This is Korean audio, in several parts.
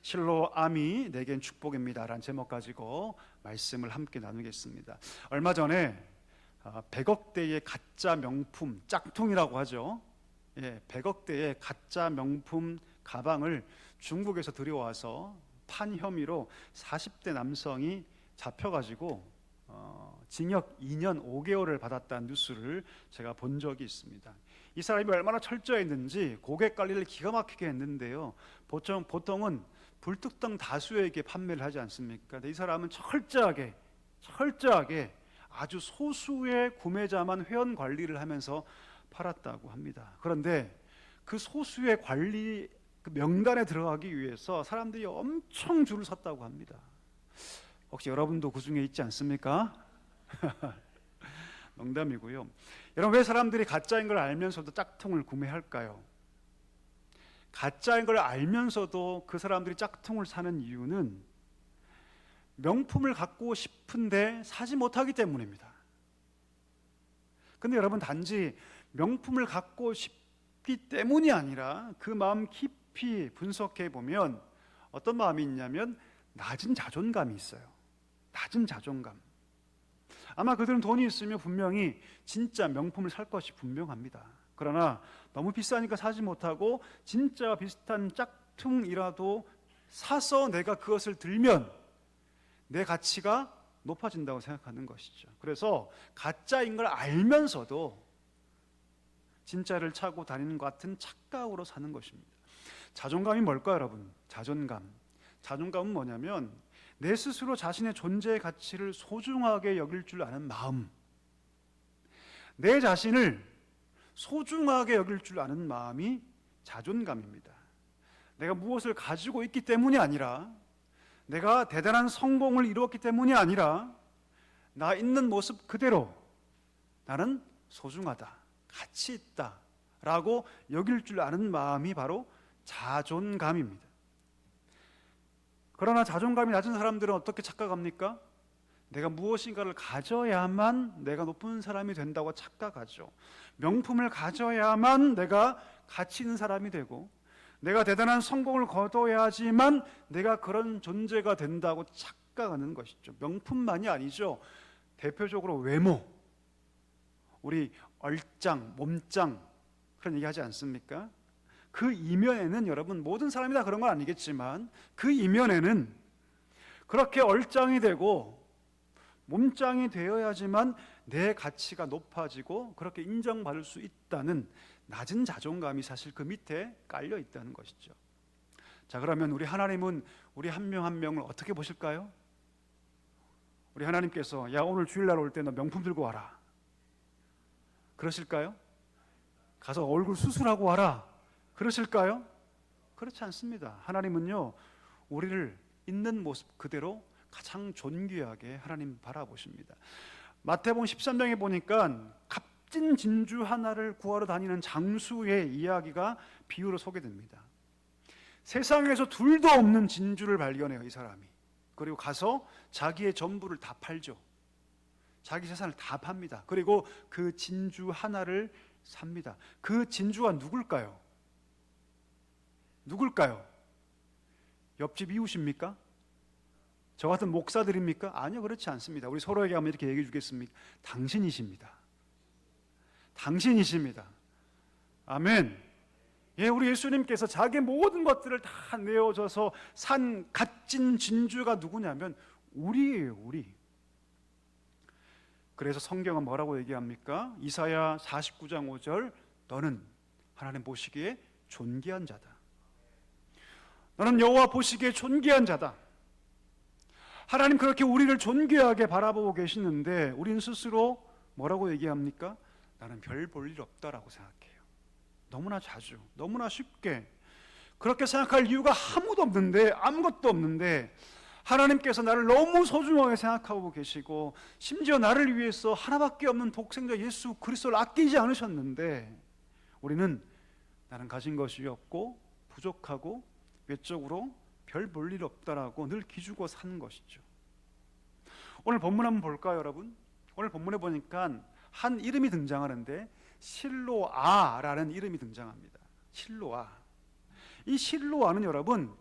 실로암이 내겐 축복입니다 라는 제목 가지고 말씀을 함께 나누겠습니다. 얼마 전에 100억대의 가짜 명품 짝퉁이라고 하죠. 100억대의 가짜 명품 가방을 중국에서 들여와서 판 혐의로 40대 남성이 잡혀가지고 징역 2년 5개월을 받았다는 뉴스를 제가 본 적이 있습니다. 이 사람이 얼마나 철저했는지 고객 관리를 기가 막히게 했는데요. 보통은 불특정 다수에게 판매를 하지 않습니까? 근데 이 사람은 철저하게 아주 소수의 구매자만 회원 관리를 하면서 팔았다고 합니다. 그런데 그 소수의 관리 그 명단에 들어가기 위해서 사람들이 엄청 줄을 섰다고 합니다. 혹시 여러분도 그 중에 있지 않습니까? 농담이고요. 여러분, 왜 사람들이 가짜인 걸 알면서도 짝퉁을 구매할까요? 가짜인 걸 알면서도 그 사람들이 짝퉁을 사는 이유는 명품을 갖고 싶은데 사지 못하기 때문입니다. 근데 여러분, 단지 명품을 갖고 싶기 때문이 아니라 그 마음 깊이 분석해 보면 어떤 마음이 있냐면 낮은 자존감이 있어요. 낮은 자존감. 아마 그들은 돈이 있으면 분명히 진짜 명품을 살 것이 분명합니다. 그러나 너무 비싸니까 사지 못하고 진짜 비슷한 짝퉁이라도 사서 내가 그것을 들면 내 가치가 높아진다고 생각하는 것이죠. 그래서 가짜인 걸 알면서도 진짜를 차고 다니는 것 같은 착각으로 사는 것입니다. 자존감이 뭘까요, 여러분? 자존감은 뭐냐면 내 스스로 자신의 존재의 가치를 소중하게 여길 줄 아는 마음, 내 자신을 소중하게 여길 줄 아는 마음이 자존감입니다. 내가 무엇을 가지고 있기 때문이 아니라, 내가 대단한 성공을 이루었기 때문이 아니라, 나 있는 모습 그대로 나는 소중하다, 가치 있다 라고 여길 줄 아는 마음이 바로 자존감입니다. 그러나 자존감이 낮은 사람들은 어떻게 착각합니까? 내가 무엇인가를 가져야만 내가 높은 사람이 된다고 착각하죠. 명품을 가져야만 내가 가치 있는 사람이 되고, 내가 대단한 성공을 거둬야지만 내가 그런 존재가 된다고 착각하는 것이죠. 명품만이 아니죠. 대표적으로 외모, 우리 얼짱, 몸짱 그런 얘기 하지 않습니까? 그 이면에는 여러분, 모든 사람이 다 그런 건 아니겠지만 그 이면에는 그렇게 얼짱이 되고 몸짱이 되어야지만 내 가치가 높아지고 그렇게 인정받을 수 있다는 낮은 자존감이 사실 그 밑에 깔려 있다는 것이죠. 자, 그러면 우리 하나님은 우리 한 명 한 명을 어떻게 보실까요? 우리 하나님께서 야, 오늘 주일날 올 때 너 명품 들고 와라 그러실까요? 가서 얼굴 수술하고 와라 그러실까요? 그렇지 않습니다. 하나님은요, 우리를 있는 모습 그대로 가장 존귀하게 하나님 바라보십니다. 마태복음 13장에 보니까 값진 진주 하나를 구하러 다니는 장수의 이야기가 비유로 소개됩니다. 세상에서 둘도 없는 진주를 발견해요, 이 사람이. 그리고 가서 자기의 전부를 다 팔죠. 자기 재산을 다 팝니다. 그리고 그 진주 하나를 삽니다. 그 진주가 누굴까요? 옆집 이웃입니까? 저 같은 목사들입니까? 아니요, 그렇지 않습니다. 우리 서로에게 한번 이렇게 얘기해 주겠습니까? 당신이십니다. 아멘. 예, 우리 예수님께서 자기 모든 것들을 다 내어줘서 산 값진 진주가 누구냐면 우리예요, 우리. 그래서 성경은 뭐라고 얘기합니까? 이사야 49장 5절, 너는 하나님 보시기에 존귀한 자다. 너는 여호와 보시기에 존귀한 자다. 하나님 그렇게 우리를 존귀하게 바라보고 계시는데 우린 스스로 뭐라고 얘기합니까? 나는 별 볼 일 없다라고 생각해요. 너무나 자주, 너무나 쉽게 그렇게 생각할 이유가 아무것도 없는데 하나님께서 나를 너무 소중하게 생각하고 계시고 심지어 나를 위해서 하나밖에 없는 독생자 예수 그리스도를 아끼지 않으셨는데 우리는 나는 가진 것이 없고 부족하고 외적으로 별 볼 일 없다라고 늘 기죽어 사는 것이죠. 오늘 본문 한번 볼까요, 여러분? 오늘 본문에 보니까 한 이름이 등장하는데 실로아라는 이름이 등장합니다. 실로아. 이 실로아는 여러분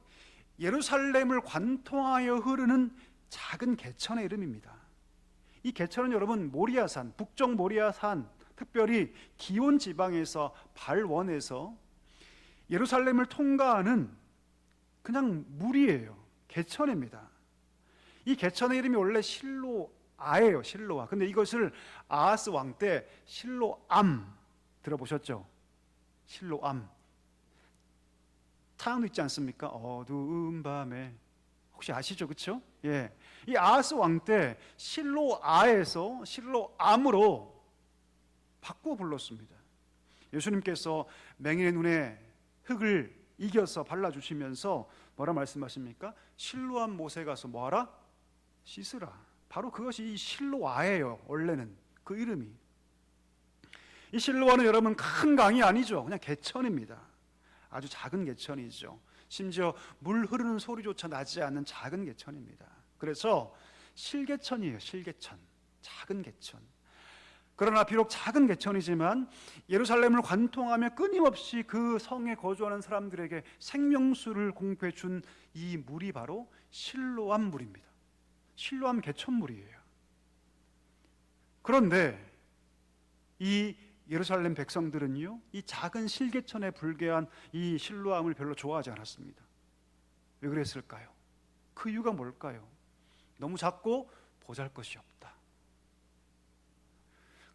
예루살렘을 관통하여 흐르는 작은 개천의 이름입니다. 이 개천은 여러분 모리아산, 북쪽 모리아산, 특별히 기온 지방에서 발원해서 예루살렘을 통과하는 그냥 물이에요. 개천입니다. 이 개천의 이름이 원래 실로아예요. 실로아. 근데 이것을 아하스 왕 때 실로암 들어보셨죠? 실로암. 찬양도 있지 않습니까? 어두운 밤에. 혹시 아시죠? 그렇죠? 예. 이 아하스 왕 때 실로아에서 실로암으로 바꾸어 불렀습니다. 예수님께서 맹인의 눈에 흙을 이겨서 발라주시면서 뭐라 말씀하십니까? 실로암 못에 가서 뭐하라? 씻으라. 바로 그것이 이 실로아예요. 원래는 그 이름이. 이 실로아는 여러분 큰 강이 아니죠. 그냥 개천입니다. 아주 작은 개천이죠. 심지어 물 흐르는 소리조차 나지 않는 작은 개천입니다. 그래서 실개천이에요. 실개천. 작은 개천. 그러나 비록 작은 개천이지만 예루살렘을 관통하며 끊임없이 그 성에 거주하는 사람들에게 생명수를 공급해 준 이 물이 바로 실로암 물입니다. 실로암 개천물이에요. 그런데 이 예루살렘 백성들은요, 이 작은 실개천에 불과한 이 실로암을 별로 좋아하지 않았습니다. 왜 그랬을까요? 그 이유가 뭘까요? 너무 작고 보잘것이 없다.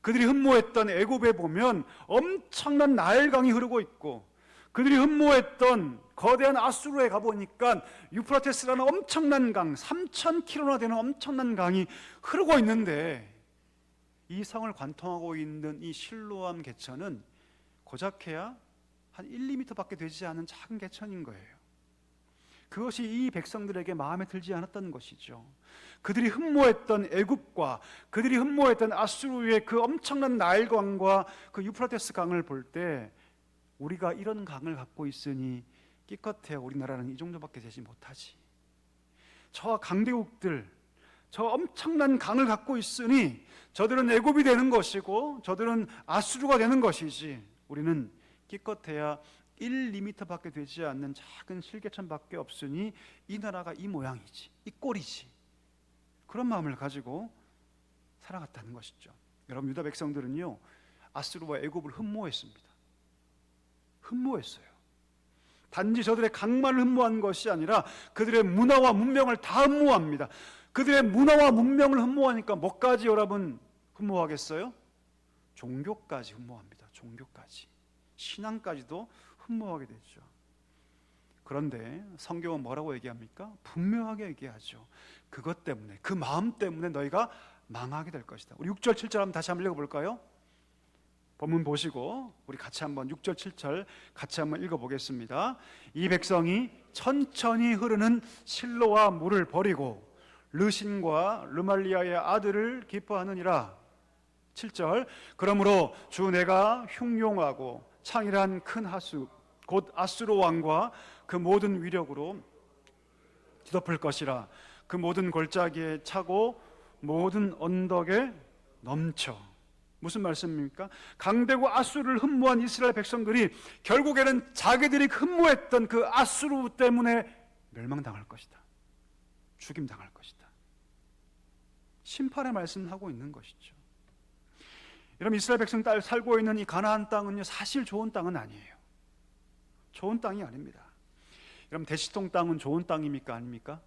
그들이 흠모했던 애굽에 보면 엄청난 나일강이 흐르고 있고, 그들이 흠모했던 거대한 아수르에 가보니까 유프라테스라는 엄청난 강, 3,000km나 되는 엄청난 강이 흐르고 있는데, 이 성을 관통하고 있는 이 실로암 개천은 고작해야 한 1~2m밖에 되지 않은 작은 개천인 거예요. 그것이 이 백성들에게 마음에 들지 않았던 것이죠. 그들이 흠모했던 애굽과 그들이 흠모했던 아수르의 그 엄청난 나일강과 그 유프라테스 강을 볼 때, 우리가 이런 강을 갖고 있으니 기껏해야 우리나라는 이 정도밖에 되지 못하지. 저와 강대국들, 저 엄청난 강을 갖고 있으니 저들은 애굽이 되는 것이고 저들은 아수르가 되는 것이지, 우리는 기껏해야 1~2m밖에 되지 않는 작은 실개천밖에 없으니 이 나라가 이 모양이지, 이 꼴이지. 그런 마음을 가지고 살아갔다는 것이죠. 여러분, 유다 백성들은요, 아수르와 애굽을 흠모했습니다. 흠모했어요. 단지 저들의 강만을 흠모한 것이 아니라 그들의 문화와 문명을 다 흠모합니다. 그들의 문화와 문명을 흠모하니까 뭐까지 여러분 흠모하겠어요? 종교까지 흠모합니다. 종교까지. 신앙까지도 흠모하게 되죠. 그런데 성경은 뭐라고 얘기합니까? 분명하게 얘기하죠. 그것 때문에, 그 마음 때문에 너희가 망하게 될 것이다. 우리 6절 7절 한번 다시 한번 읽어볼까요? 본문 보시고 우리 같이 한번 6절 7절 같이 한번 읽어보겠습니다. 이 백성이 천천히 흐르는 실로와 물을 버리고 르신과 르말리아의 아들을 기뻐하느니라. 7절, 그러므로 주 내가 흉용하고 창일한 큰 하수 곧 아수르 왕과 그 모든 위력으로 뒤덮을 것이라. 그 모든 골짜기에 차고 모든 언덕에 넘쳐. 무슨 말씀입니까? 강대국 아수르를 흠모한 이스라엘 백성들이 결국에는 자기들이 흠모했던 그 아수르 때문에 멸망당할 것이다. 죽임당할 것이다. 심판의 말씀을 하고 있는 것이죠. 여러분, 이스라엘 백성 살고 있는 이 가나안 땅은요, 사실 좋은 땅은 아니에요. 좋은 땅이 아닙니다. 여러분, 대시통 땅은 좋은 땅입니까? 아닙니까?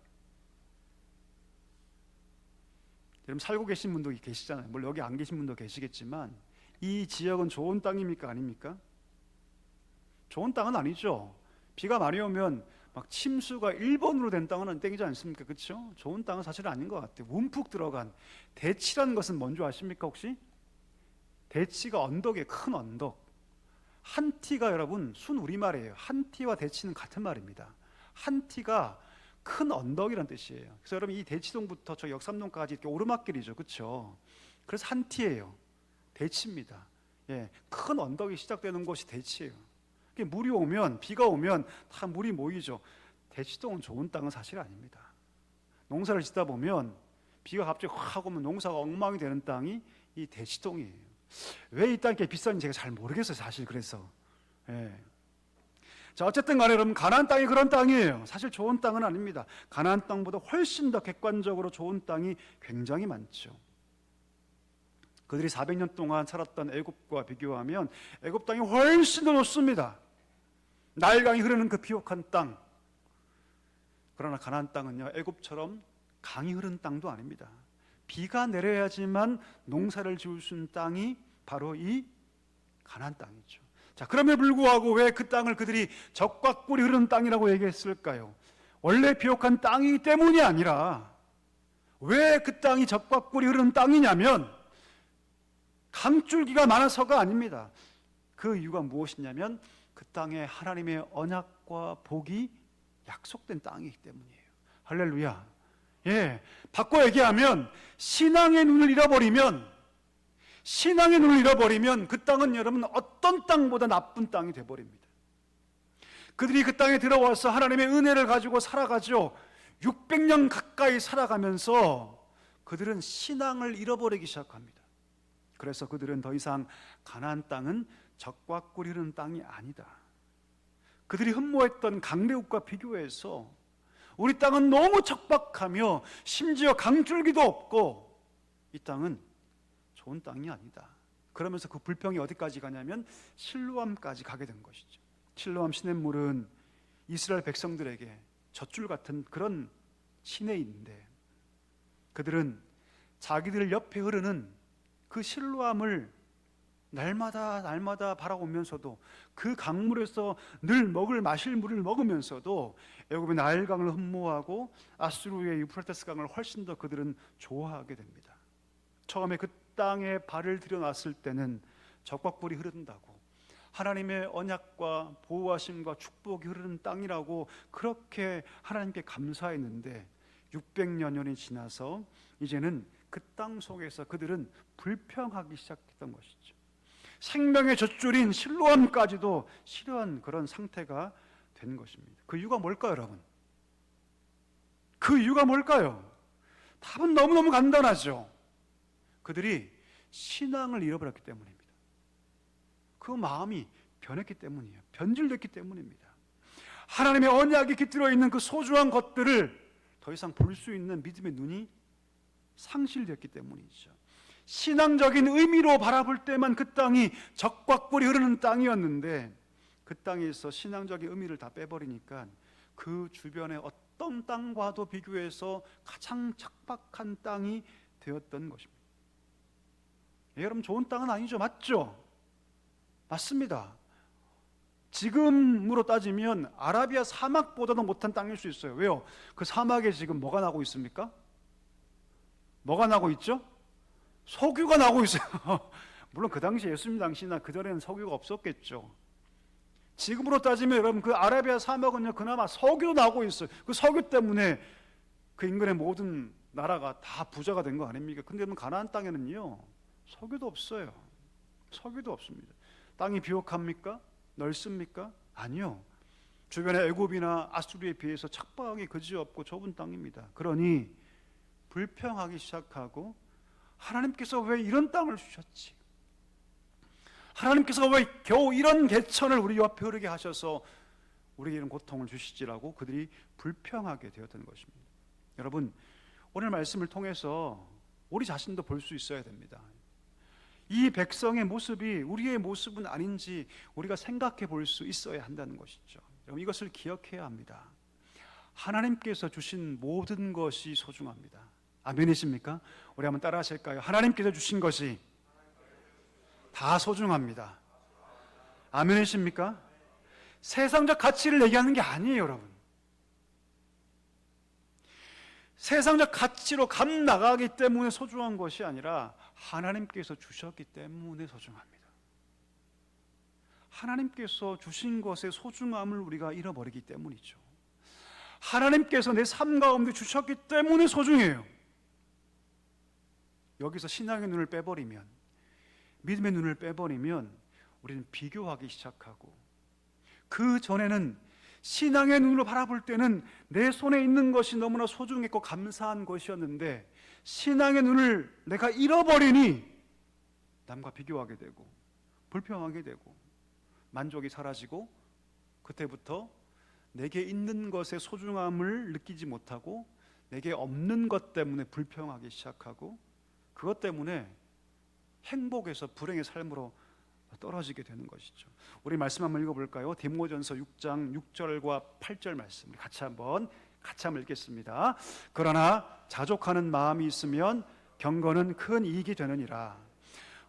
여러분, 살고 계신 분도 계시잖아요. 물론 여기 안 계신 분도 계시겠지만 이 지역은 좋은 땅입니까? 아닙니까? 좋은 땅은 아니죠. 비가 많이 오면 막 침수가 1번으로 된 땅은 땡이지 않습니까? 그렇죠? 좋은 땅은 사실 아닌 것 같아요. 움푹 들어간 대치라는 것은 뭔지 아십니까 혹시? 대치가 언덕에 큰 언덕. 한티가 여러분 순 우리말이에요. 한티와 대치는 같은 말입니다. 한티가 큰 언덕이란 뜻이에요. 그래서 여러분, 이 대치동부터 저 역삼동까지 이렇게 오르막길이죠, 그렇죠? 그래서 한티예요. 대치입니다. 예, 큰 언덕이 시작되는 곳이 대치예요. 물이 오면, 비가 오면 다 물이 모이죠. 대치동은 좋은 땅은 사실 아닙니다. 농사를 짓다 보면 비가 갑자기 확 오면 농사가 엉망이 되는 땅이 이 대치동이에요. 왜 이 땅이 비싼지 제가 잘 모르겠어요, 사실. 그래서 자, 어쨌든 간에 여러분, 가나안 땅이 그런 땅이에요. 사실 좋은 땅은 아닙니다. 가나안 땅보다 훨씬 더 객관적으로 좋은 땅이 굉장히 많죠. 그들이 400년 동안 살았던 애굽과 비교하면 애굽 땅이 훨씬 더 좋습니다. 나일강이 흐르는 그 비옥한 땅. 그러나 가나안 땅은요, 애굽처럼 강이 흐르는 땅도 아닙니다. 비가 내려야지만 농사를 지을 수 있는 땅이 바로 이 가나안 땅이죠. 자, 그럼에도 불구하고 왜 그 땅을 그들이 적과 꿀이 흐르는 땅이라고 얘기했을까요? 원래 비옥한 땅이기 때문이 아니라, 왜 그 땅이 적과 꿀이 흐르는 땅이냐면 강줄기가 많아서가 아닙니다. 그 이유가 무엇이냐면 그 땅에 하나님의 언약과 복이 약속된 땅이기 때문이에요. 할렐루야. 예, 바꿔 얘기하면 신앙의 눈을 잃어버리면 그 땅은 여러분 어떤 땅보다 나쁜 땅이 되어버립니다. 그들이 그 땅에 들어와서 하나님의 은혜를 가지고 살아가죠. 600년 가까이 살아가면서 그들은 신앙을 잃어버리기 시작합니다. 그래서 그들은 더 이상 가나안 땅은 적과 꿀이 흐르는 땅이 아니다. 그들이 흠모했던 강대국과 비교해서 우리 땅은 너무 척박하며 심지어 강줄기도 없고 이 땅은 좋은 땅이 아니다. 그러면서 그 불평이 어디까지 가냐면 실로암까지 가게 된 것이죠. 실로암 시냇물은 이스라엘 백성들에게 젖줄 같은 그런 시내인데 그들은 자기들 옆에 흐르는 그 실로암을 날마다 바라보면서도 그 강물에서 늘 마실 물을 먹으면서도 애굽의 나일강을 흠모하고 아수르의 유프라테스 강을 훨씬 더 그들은 좋아하게 됩니다. 처음에 그 땅에 발을 들여놨을 때는 적과 꿀이 흐른다고, 하나님의 언약과 보호하심과 축복이 흐르는 땅이라고 그렇게 하나님께 감사했는데 600년이 지나서 이제는 그 땅 속에서 그들은 불평하기 시작했던 것이죠. 생명의 젖줄인 실로암까지도 싫어한 그런 상태가 된 것입니다. 그 이유가 뭘까요, 여러분? 그 이유가 뭘까요? 답은 너무너무 간단하죠. 그들이 신앙을 잃어버렸기 때문입니다. 그 마음이 변했기 때문이에요. 변질됐기 때문입니다. 하나님의 언약이 깃들어 있는 그 소중한 것들을 더 이상 볼 수 있는 믿음의 눈이 상실됐기 때문이죠. 신앙적인 의미로 바라볼 때만 그 땅이 적과 꿀이 흐르는 땅이었는데 그 땅에서 신앙적인 의미를 다 빼버리니까 그 주변의 어떤 땅과도 비교해서 가장 척박한 땅이 되었던 것입니다. 여러분, 좋은 땅은 아니죠. 맞죠? 맞습니다. 지금으로 따지면 아라비아 사막보다도 못한 땅일 수 있어요. 왜요? 그 사막에 지금 뭐가 나고 있습니까? 뭐가 나고 있죠? 석유가 나고 있어요. 물론 그 당시 예수님 당시나 그전에는 석유가 없었겠죠. 지금으로 따지면 여러분 그 아라비아 사막은요 그나마 석유도 나고 있어요. 그 석유 때문에 그 인근의 모든 나라가 다 부자가 된 거 아닙니까? 근데 여러분 가나안 땅에는요 석유도 없어요. 석유도 없습니다. 땅이 비옥합니까? 넓습니까? 아니요. 주변의 애굽이나 아수르에 비해서 척박하게 그지없고 좁은 땅입니다. 그러니 불평하기 시작하고 하나님께서 왜 이런 땅을 주셨지? 하나님께서 왜 겨우 이런 개천을 우리 옆에 흐르게 하셔서 우리에게 이런 고통을 주시지라고 그들이 불평하게 되었던 것입니다. 여러분, 오늘 말씀을 통해서 우리 자신도 볼 수 있어야 됩니다. 이 백성의 모습이 우리의 모습은 아닌지 우리가 생각해 볼 수 있어야 한다는 것이죠. 여러분, 이것을 기억해야 합니다. 하나님께서 주신 모든 것이 소중합니다. 아멘이십니까? 우리 한번 따라 하실까요? 하나님께서 주신 것이 다 소중합니다. 아멘이십니까? 세상적 가치를 얘기하는 게 아니에요, 여러분. 세상적 가치로 값 나가기 때문에 소중한 것이 아니라 하나님께서 주셨기 때문에 소중합니다. 하나님께서 주신 것의 소중함을 우리가 잃어버리기 때문이죠. 하나님께서 내 삶 가운데 주셨기 때문에 소중해요. 여기서 신앙의 눈을 빼버리면, 믿음의 눈을 빼버리면 우리는 비교하기 시작하고, 그 전에는 신앙의 눈으로 바라볼 때는 내 손에 있는 것이 너무나 소중했고 감사한 것이었는데 신앙의 눈을 내가 잃어버리니 남과 비교하게 되고 불평하게 되고 만족이 사라지고 그때부터 내게 있는 것의 소중함을 느끼지 못하고 내게 없는 것 때문에 불평하기 시작하고 그것 때문에 행복에서 불행의 삶으로 떨어지게 되는 것이죠. 우리 말씀 한번 읽어볼까요? 디모전서 6장 6절과 8절 말씀 같이 한번 읽겠습니다. 그러나 자족하는 마음이 있으면 경건은 큰 이익이 되느니라.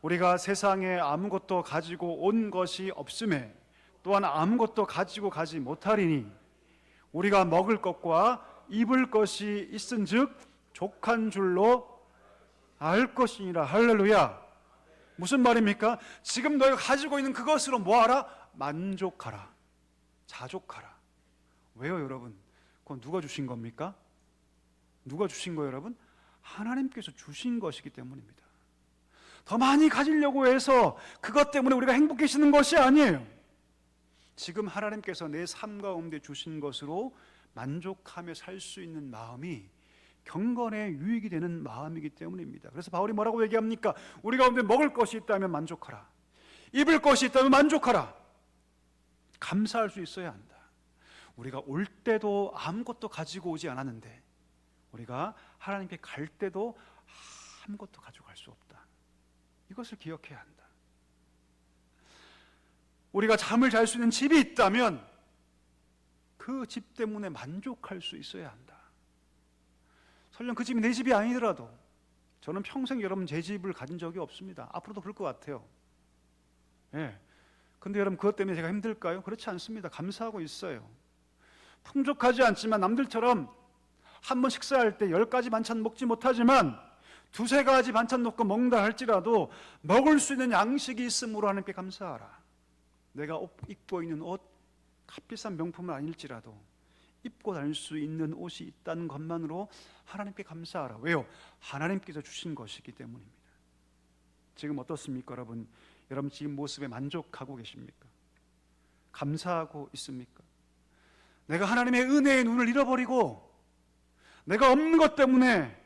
우리가 세상에 아무것도 가지고 온 것이 없음에 또한 아무것도 가지고 가지 못하리니 우리가 먹을 것과 입을 것이 있은즉 족한 줄로 알 것이니라. 할렐루야. 무슨 말입니까? 지금 너희가 가지고 있는 그것으로 뭐하라? 만족하라, 자족하라. 왜요 여러분? 그건 누가 주신 겁니까? 누가 주신 거예요 여러분? 하나님께서 주신 것이기 때문입니다. 더 많이 가지려고 해서 그것 때문에 우리가 행복해지는 것이 아니에요. 지금 하나님께서 내 삶 가운데 주신 것으로 만족하며 살 수 있는 마음이 경건의 유익이 되는 마음이기 때문입니다. 그래서 바울이 뭐라고 얘기합니까? 우리 가운데 먹을 것이 있다면 만족하라, 입을 것이 있다면 만족하라. 감사할 수 있어야 한다. 우리가 올 때도 아무것도 가지고 오지 않았는데 우리가 하나님께 갈 때도 아무것도 가지고 갈 수 없다. 이것을 기억해야 한다. 우리가 잠을 잘 수 있는 집이 있다면 그 집 때문에 만족할 수 있어야 한다. 설령 그 집이 내 집이 아니더라도 저는 평생 여러분 제 집을 가진 적이 없습니다. 앞으로도 그럴 것 같아요. 예. 근데 여러분 그것 때문에 제가 힘들까요? 그렇지 않습니다. 감사하고 있어요. 풍족하지 않지만 남들처럼 한 번 식사할 때 10가지 반찬 먹지 못하지만 2-3가지 반찬 놓고 먹는다 할지라도 먹을 수 있는 양식이 있음으로 하나님께 감사하라. 내가 입고 있는 옷 값비싼 명품은 아닐지라도 입고 다닐 수 있는 옷이 있다는 것만으로 하나님께 감사하라. 왜요? 하나님께서 주신 것이기 때문입니다. 지금 어떻습니까 여러분? 여러분 지금 모습에 만족하고 계십니까? 감사하고 있습니까? 내가 하나님의 은혜의 눈을 잃어버리고 내가 없는 것 때문에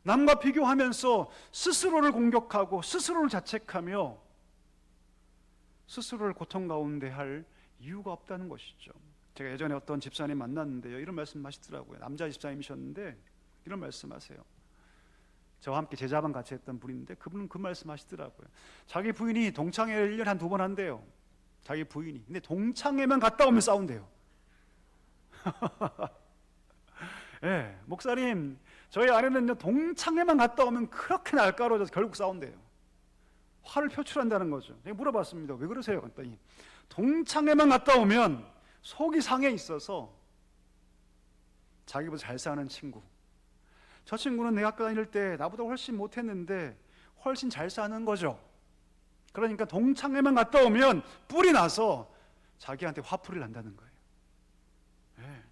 남과 비교하면서 스스로를 공격하고 스스로를 자책하며 스스로를 고통 가운데 할 이유가 없다는 것이죠. 제가 예전에 어떤 집사님 만났는데요, 이런 말씀 하시더라고요. 남자 집사님이셨는데 이런 말씀하세요. 저와 함께 제자반 같이 했던 분인데 그분은 그 말씀 하시더라고요. 자기 부인이 동창회를 1년에 한 2번 한대요. 자기 부인이. 근데 동창회만 갔다 오면 싸운대요. 예, 목사님 저희 아내는 동창회만 갔다 오면 그렇게 날카로워져서 결국 싸운대요. 화를 표출한다는 거죠. 제가 물어봤습니다. 왜 그러세요? 그랬더니 동창회만 갔다 오면 속이 상해 있어서 자기보다 잘 사는 친구, 저 친구는 내 학교 다닐 때 나보다 훨씬 못했는데 훨씬 잘 사는 거죠. 그러니까 동창회만 갔다 오면 뿔이 나서 자기한테 화풀이를 한다는 거예요. 네.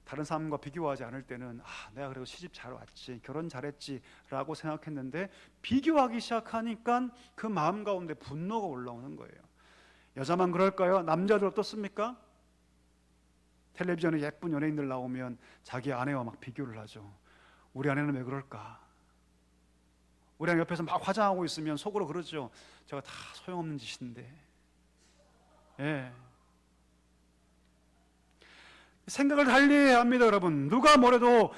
다른 사람과 비교하지 않을 때는 내가 그래도 시집 잘 왔지, 결혼 잘했지 라고 생각했는데 비교하기 시작하니까 그 마음 가운데 분노가 올라오는 거예요. 여자만 그럴까요? 남자들 어떻습니까? 텔레비전에 예쁜 연예인들 나오면 자기 아내와 막 비교를 하죠. 우리 아내는 왜 그럴까? 우리 아내 옆에서 막 화장하고 있으면 속으로 그러죠. 제가 다 소용없는 짓인데. 예. 생각을 달리 해야 합니다, 여러분. 누가 뭐래도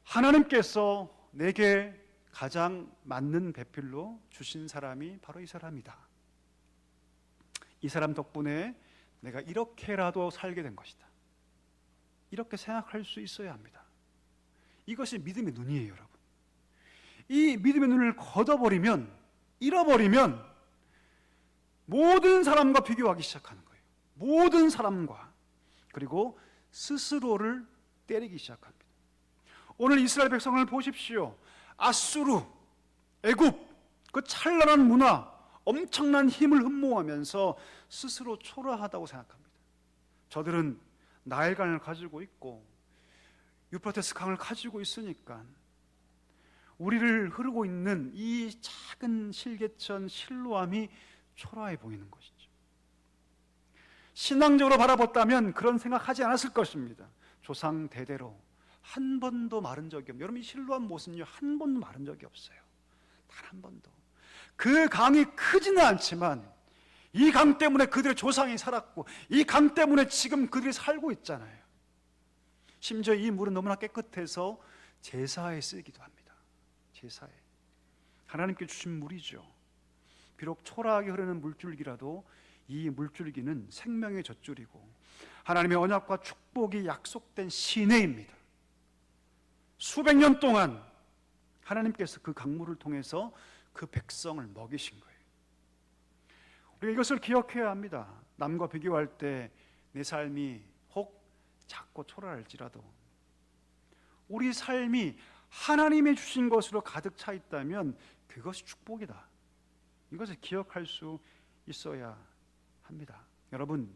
하나님께서 내게 가장 맞는 배필로 주신 사람이 바로 이 사람이다. 이 사람 덕분에 내가 이렇게라도 살게 된 것이다. 이렇게 생각할 수 있어야 합니다. 이것이 믿음의 눈이에요, 여러분. 이 믿음의 눈을 걷어버리면, 잃어버리면 모든 사람과 비교하기 시작하는 거예요. 모든 사람과. 그리고 스스로를 때리기 시작합니다. 오늘 이스라엘 백성을 보십시오. 아수르, 애굽, 그 찬란한 문화, 엄청난 힘을 흠모하면서 스스로 초라하다고 생각합니다. 저들은 나일강을 가지고 있고 유프라테스 강을 가지고 있으니까 우리를 흐르고 있는 이 작은 실개천 실로암이 초라해 보이는 것이죠. 신앙적으로 바라봤다면 그런 생각하지 않았을 것입니다. 조상 대대로 한 번도 마른 적이 없어요. 여러분 이 실로암 모습은요, 한 번도 마른 적이 없어요. 단 한 번도. 그 강이 크지는 않지만 이 강 때문에 그들의 조상이 살았고 이 강 때문에 지금 그들이 살고 있잖아요. 심지어 이 물은 너무나 깨끗해서 제사에 쓰이기도 합니다. 제사에. 하나님께 주신 물이죠. 비록 초라하게 흐르는 물줄기라도 이 물줄기는 생명의 젖줄이고 하나님의 언약과 축복이 약속된 시내입니다. 수백 년 동안 하나님께서 그 강물을 통해서 그 백성을 먹이신 거예요. 우리가 이것을 기억해야 합니다. 남과 비교할 때 내 삶이 혹 작고 초라할지라도 우리 삶이 하나님의 주신 것으로 가득 차 있다면 그것이 축복이다. 이것을 기억할 수 있어야 합니다. 여러분,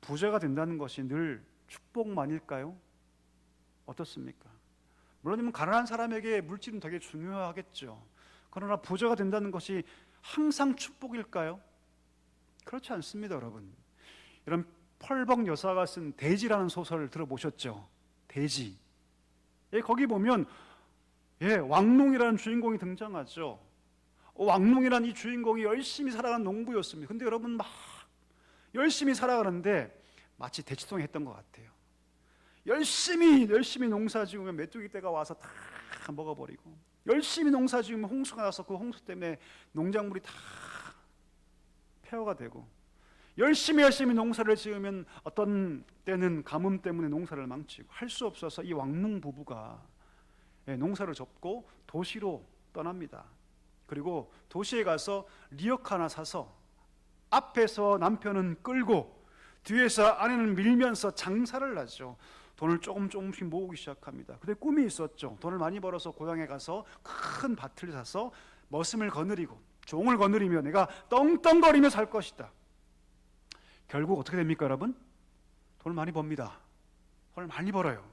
부자가 된다는 것이 늘 축복만일까요? 어떻습니까? 물론 가난한 사람에게 물질은 되게 중요하겠죠. 그러나 부자가 된다는 것이 항상 축복일까요? 그렇지 않습니다, 여러분. 이런 펄벅 여사가 쓴 돼지라는 소설을 들어보셨죠? 돼지. 거기 보면 왕농이라는 주인공이 등장하죠. 왕농이라는 이 주인공이 열심히 살아가는 농부였습니다. 근데 여러분 막 열심히 살아가는데 마치 대치동에 했던 것 같아요. 열심히 농사 지으면 메뚜기 떼가 와서 다 먹어버리고, 열심히 농사 지으면 홍수가 나서 그 홍수 때문에 농작물이 다 폐허가 되고, 열심히 농사를 지으면 어떤 때는 가뭄 때문에 농사를 망치고, 할 수 없어서 이 왕농 부부가 농사를 접고 도시로 떠납니다. 그리고 도시에 가서 리어카 하나 사서 앞에서 남편은 끌고 뒤에서 아내는 밀면서 장사를 하죠. 돈을 조금씩 모으기 시작합니다. 근데 꿈이 있었죠. 돈을 많이 벌어서 고향에 가서 큰 밭을 사서 머슴을 거느리고 종을 거느리며 내가 떵떵거리며 살 것이다. 결국 어떻게 됩니까, 여러분? 돈을 많이 법니다. 돈을 많이 벌어요.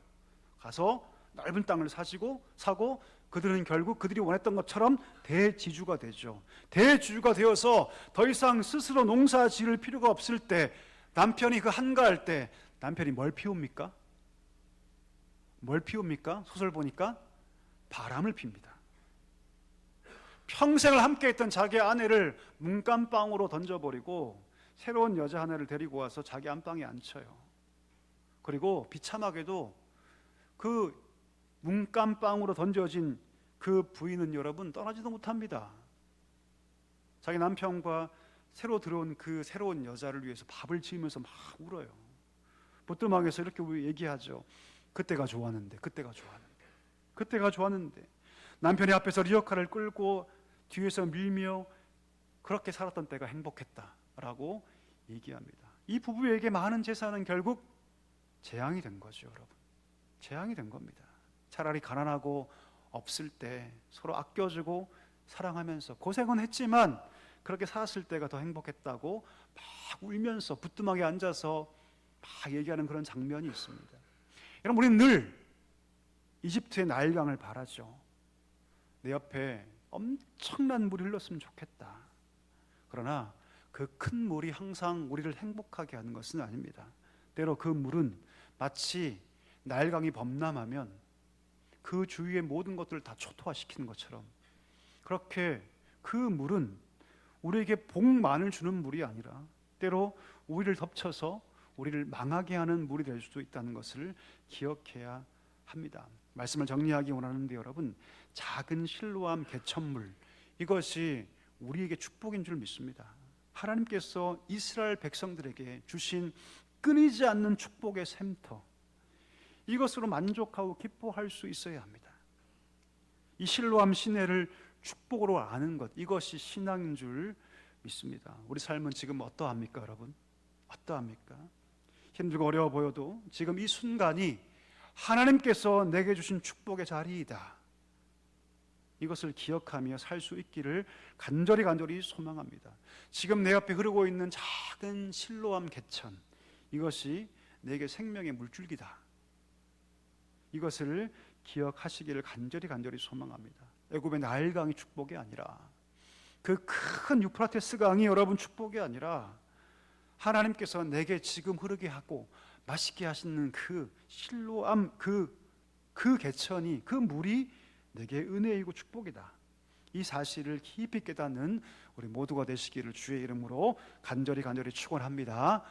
가서 넓은 땅을 사고 그들은 결국 그들이 원했던 것처럼 대지주가 되죠. 대지주가 되어서 더 이상 스스로 농사 지을 필요가 없을 때, 남편이 그 한가할 때 남편이 뭘 피웁니까? 소설 보니까 바람을 핍니다. 평생을 함께했던 자기 아내를 문간방으로 던져버리고 새로운 여자 하나를 데리고 와서 자기 안방에 앉혀요. 그리고 비참하게도 그 문간방으로 던져진 그 부인은 여러분 떠나지도 못합니다. 자기 남편과 새로 들어온 그 새로운 여자를 위해서 밥을 지으면서 막 울어요. 보뚜막에서 이렇게 얘기하죠. 그때가 좋았는데 남편이 앞에서 리어카를 끌고 뒤에서 밀며 그렇게 살았던 때가 행복했다라고 얘기합니다. 이 부부에게 많은 재산은 결국 재앙이 된 거죠, 여러분. 재앙이 된 겁니다. 차라리 가난하고 없을 때 서로 아껴주고 사랑하면서 고생은 했지만 그렇게 살았을 때가 더 행복했다고 막 울면서 부뚜막에 앉아서 막 얘기하는 그런 장면이 있습니다. 여러분, 우리는 늘 이집트의 나일강을 바라죠. 내 옆에 엄청난 물이 흘렀으면 좋겠다. 그러나 그 큰 물이 항상 우리를 행복하게 하는 것은 아닙니다. 때로 그 물은 마치 나일강이 범람하면 그 주위의 모든 것들을 다 초토화시키는 것처럼, 그렇게 그 물은 우리에게 복만을 주는 물이 아니라 때로 우리를 덮쳐서 우리를 망하게 하는 물이 될 수도 있다는 것을 기억해야 합니다. 말씀을 정리하기 원하는데 여러분, 작은 실로암 개천물, 이것이 우리에게 축복인 줄 믿습니다. 하나님께서 이스라엘 백성들에게 주신 끊이지 않는 축복의 샘터, 이것으로 만족하고 기뻐할 수 있어야 합니다. 이 실로암 시내를 축복으로 아는 것, 이것이 신앙인 줄 믿습니다. 우리 삶은 지금 어떠합니까, 여러분? 어떠합니까? 힘들고 어려워 보여도 지금 이 순간이 하나님께서 내게 주신 축복의 자리이다. 이것을 기억하며 살 수 있기를 간절히 소망합니다. 지금 내 옆에 흐르고 있는 작은 실로암 개천, 이것이 내게 생명의 물줄기다. 이것을 기억하시기를 간절히 소망합니다. 애굽의 나일강이 축복이 아니라, 그 큰 유프라테스 강이 여러분 축복이 아니라, 하나님께서 내게 지금 흐르게 하고 맛있게 하시는 그 실로암 그 개천이, 그 물이 내게 은혜이고 축복이다. 이 사실을 깊이 깨닫는 우리 모두가 되시기를 주의 이름으로 간절히 축원합니다.